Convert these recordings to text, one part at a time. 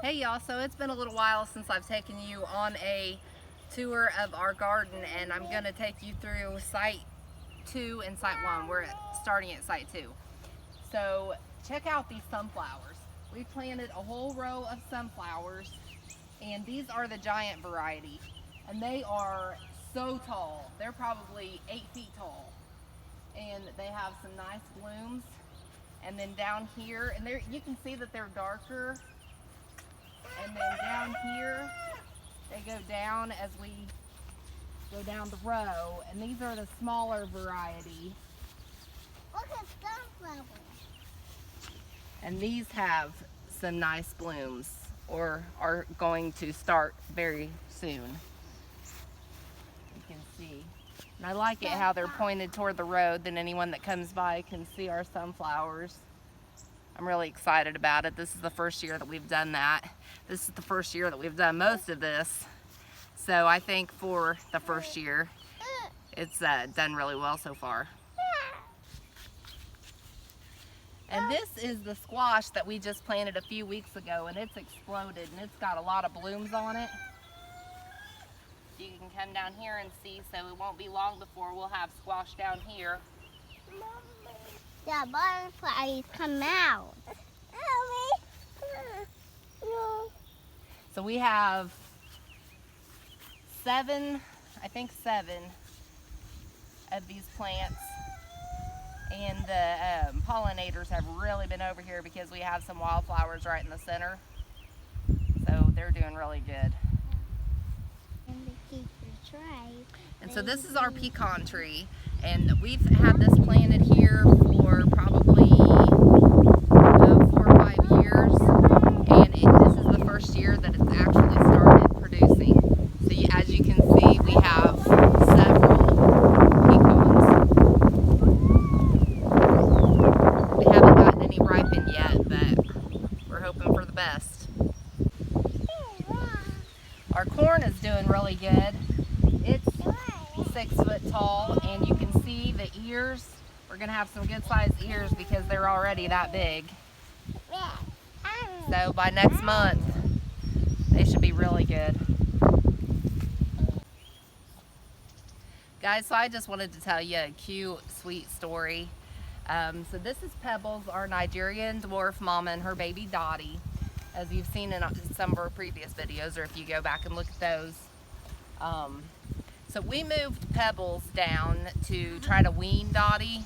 Hey y'all, so it's been a little while since I've taken you on a tour of our garden, and I'm going to take you through site 2 and site 1. We're starting at site 2. So check out these sunflowers. We planted a whole row of sunflowers, and these are the giant variety, and they are so tall. They're probably 8 feet tall, and they have some nice blooms. And then down here, and there you can see that they're darker. And then down here, they go down as we go down the row. And these are the smaller variety. Look at sunflowers. And these have some nice blooms, or are going to start very soon. You can see. And I like it how they're pointed toward the road, then anyone that comes by can see our sunflowers. I'm really excited about it. This is the first year that we've done that. This is the first year that we've done most of this. So I think for the first year, it's done really well so far. And this is the squash that we just planted a few weeks ago, and it's exploded, and it's got a lot of blooms on it. You can come down here and see, so it won't be long before we'll have squash down here. The butterflies come out. So we have 7 of these plants, and the pollinators have really been over here because we have some wildflowers right in the center. So they're doing really good. And so this is our pecan tree, and we've had this planted here for probably 4 or 5 years, and this is the first year that it's actually started producing. So as you can see, we have several pecans. We haven't gotten any ripened yet, but we're hoping for the best. Our corn is doing really good. It's 6 foot tall, and you can see the ears. We're gonna have some good sized ears because they're already that big. So by next month, they should be really good. Guys, so I just wanted to tell you a cute, sweet story. So this is Pebbles, our Nigerian dwarf mama, and her baby Dottie, as you've seen in some of our previous videos, or if you go back and look at those. So we moved Pebbles down to try to wean Dottie.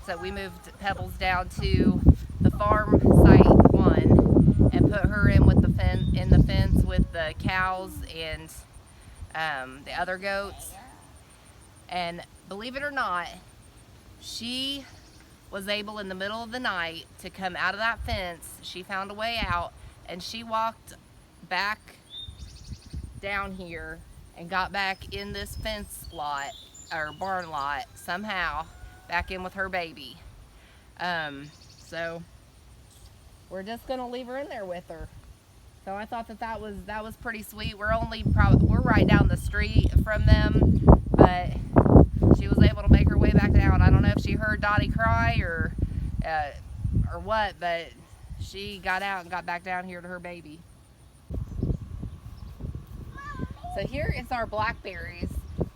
So we moved Pebbles down to the farm site 1 and put her in with the fence with the cows and the other goats. And believe it or not, she was able in the middle of the night to come out of that fence. She found a way out, and she walked back down here and got back in this fence lot or barn lot somehow, back in with her baby. So we're just gonna leave her in there with her. So I thought that was pretty sweet. We're right down the street from them, but she was able to make her way back down. I don't know if she heard Dottie cry or what, but she got out and got back down here to her baby. So here is our blackberries,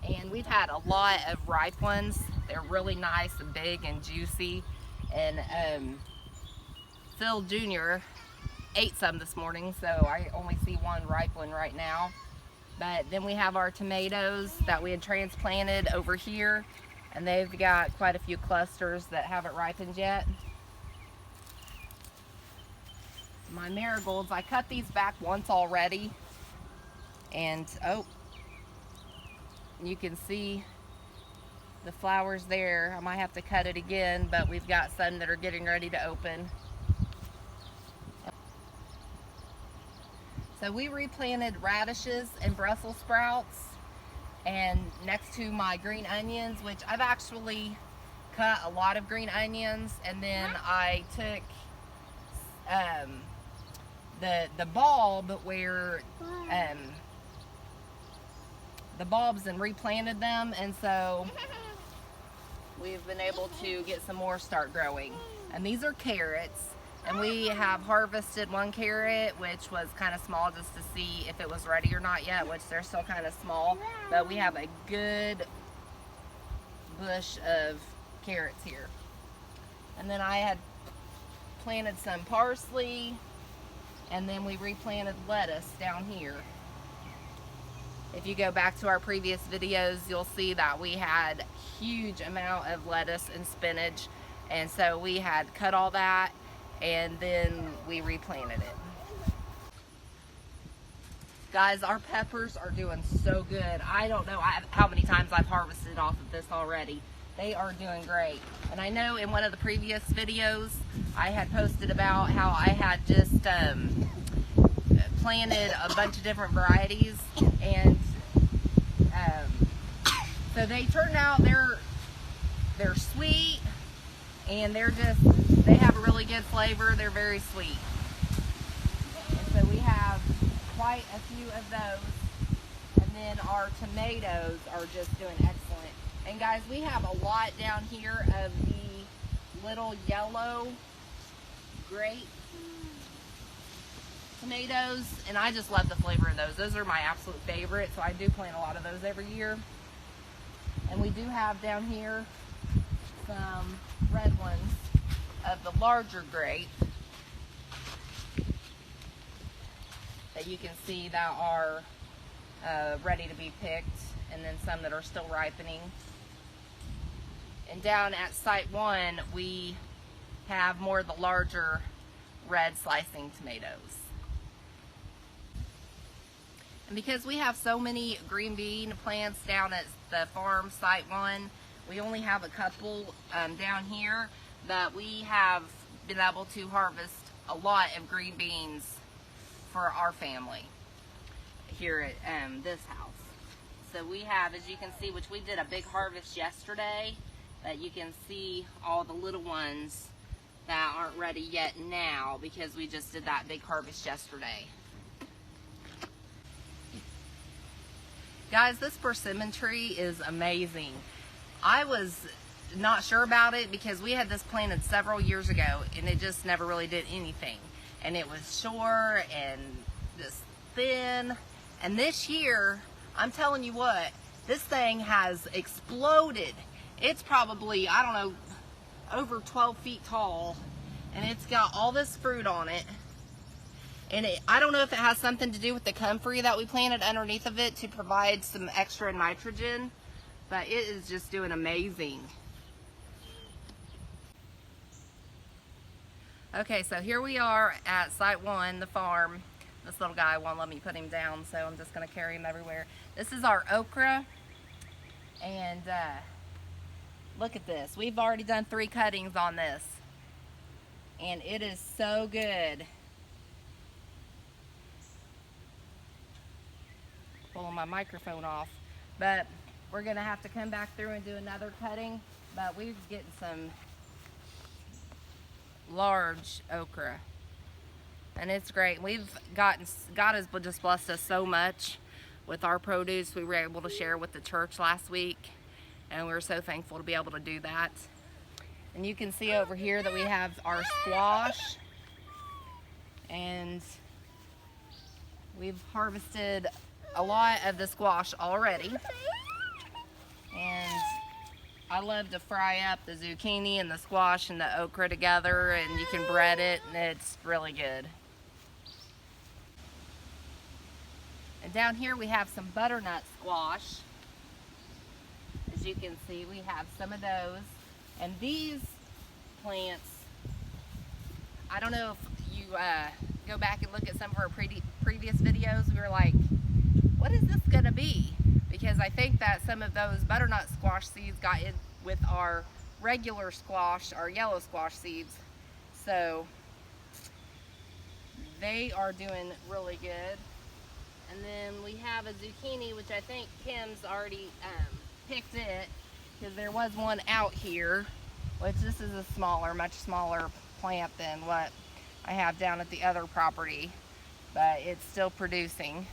and we've had a lot of ripe ones. They're really nice and big and juicy. And Phil Jr. ate some this morning, so I only see one ripe one right now. But then we have our tomatoes that we had transplanted over here, and they've got quite a few clusters that haven't ripened yet. My marigolds, I cut these back once already, and you can see the flowers there. I might have to cut it again, but we've got some that are getting ready to open. So we replanted radishes and Brussels sprouts, and next to my green onions, which I've actually cut a lot of green onions, and then I took the bulb where the bulbs and replanted them, and so we've been able to get some more start growing. And these are carrots. And we have harvested one carrot, which was kind of small, just to see if it was ready or not yet, which they're still kind of small. But we have a good bush of carrots here. And then I had planted some parsley, and then we replanted lettuce down here. If you go back to our previous videos, you'll see that we had huge amount of lettuce and spinach, and so we had cut all that and then we replanted it. Guys, our peppers are doing so good. I don't know how many times I've harvested off of this already. They are doing great. And I know in one of the previous videos I had posted about how I had just planted a bunch of different varieties, and so they turned out, they're sweet, and they have a really good flavor. They're very sweet. And so we have quite a few of those. And then our tomatoes are just doing excellent. And guys, we have a lot down here of the little yellow grape tomatoes, and I just love the flavor of those. Those are my absolute favorite, so I do plant a lot of those every year. And we do have down here some red ones of the larger grape that you can see that are ready to be picked, and then some that are still ripening. And down at site 1, we have more of the larger red slicing tomatoes. And because we have so many green bean plants down at the farm site 1, we only have a couple down here, but we have been able to harvest a lot of green beans for our family here at this house. So we have, as you can see, which we did a big harvest yesterday, but you can see all the little ones that aren't ready yet now because we just did that big harvest yesterday. Guys, this persimmon tree is amazing. I was not sure about it because we had this planted several years ago and it just never really did anything. And it was short and just thin. And this year, I'm telling you what, this thing has exploded. It's probably, I don't know, over 12 feet tall, and it's got all this fruit on it. And I don't know if it has something to do with the comfrey that we planted underneath of it to provide some extra nitrogen, but it is just doing amazing. Okay, so here we are at site 1, the farm. This little guy won't let me put him down, so I'm just gonna carry him everywhere. This is our okra, and look at this. We've already done 3 cuttings on this, and it is so good. Pulling my microphone off, but we're gonna have to come back through and do another cutting, but we're getting some large okra, and it's great. God has just blessed us so much with our produce. We were able to share with the church last week, and we're so thankful to be able to do that. And you can see over here that we have our squash, and we've harvested a lot of the squash already. And I love to fry up the zucchini and the squash and the okra together, and you can bread it, and it's really good. And down here we have some butternut squash. As you can see, we have some of those. And these plants, I don't know if you go back and look at some of our previous videos, we were like, what is this gonna be? Because I think that some of those butternut squash seeds got in with our regular squash, our yellow squash seeds. So they are doing really good. And then we have a zucchini, which I think Kim's already picked it, because there was one out here, which this is a smaller, much smaller plant than what I have down at the other property, but it's still producing.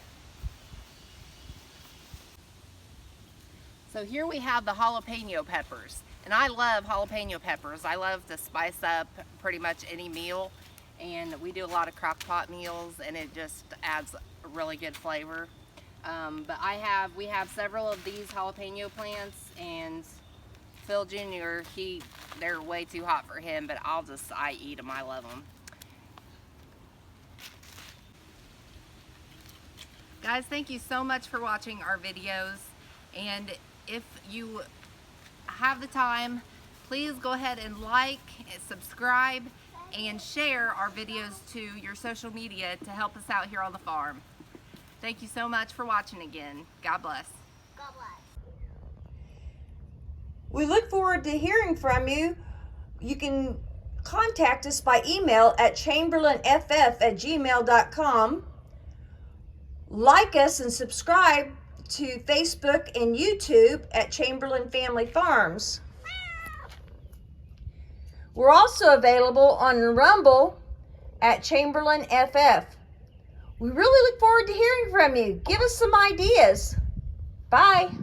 So here we have the jalapeno peppers, and I love jalapeno peppers. I love to spice up pretty much any meal, and we do a lot of crock pot meals, and it just adds a really good flavor. But we have several of these jalapeno plants, and Phil Jr., they're way too hot for him, but I eat them. I love them. Guys, thank you so much for watching our videos, and if you have the time, please go ahead and like, subscribe, and share our videos to your social media to help us out here on the farm. Thank you so much for watching again. God bless. God bless. We look forward to hearing from you. You can contact us by email at chamberlainff@gmail.com. Like us and subscribe to Facebook and YouTube at Chamberlain Family Farms. We're also available on Rumble at Chamberlain FF. We really look forward to hearing from you. Give us some ideas. Bye.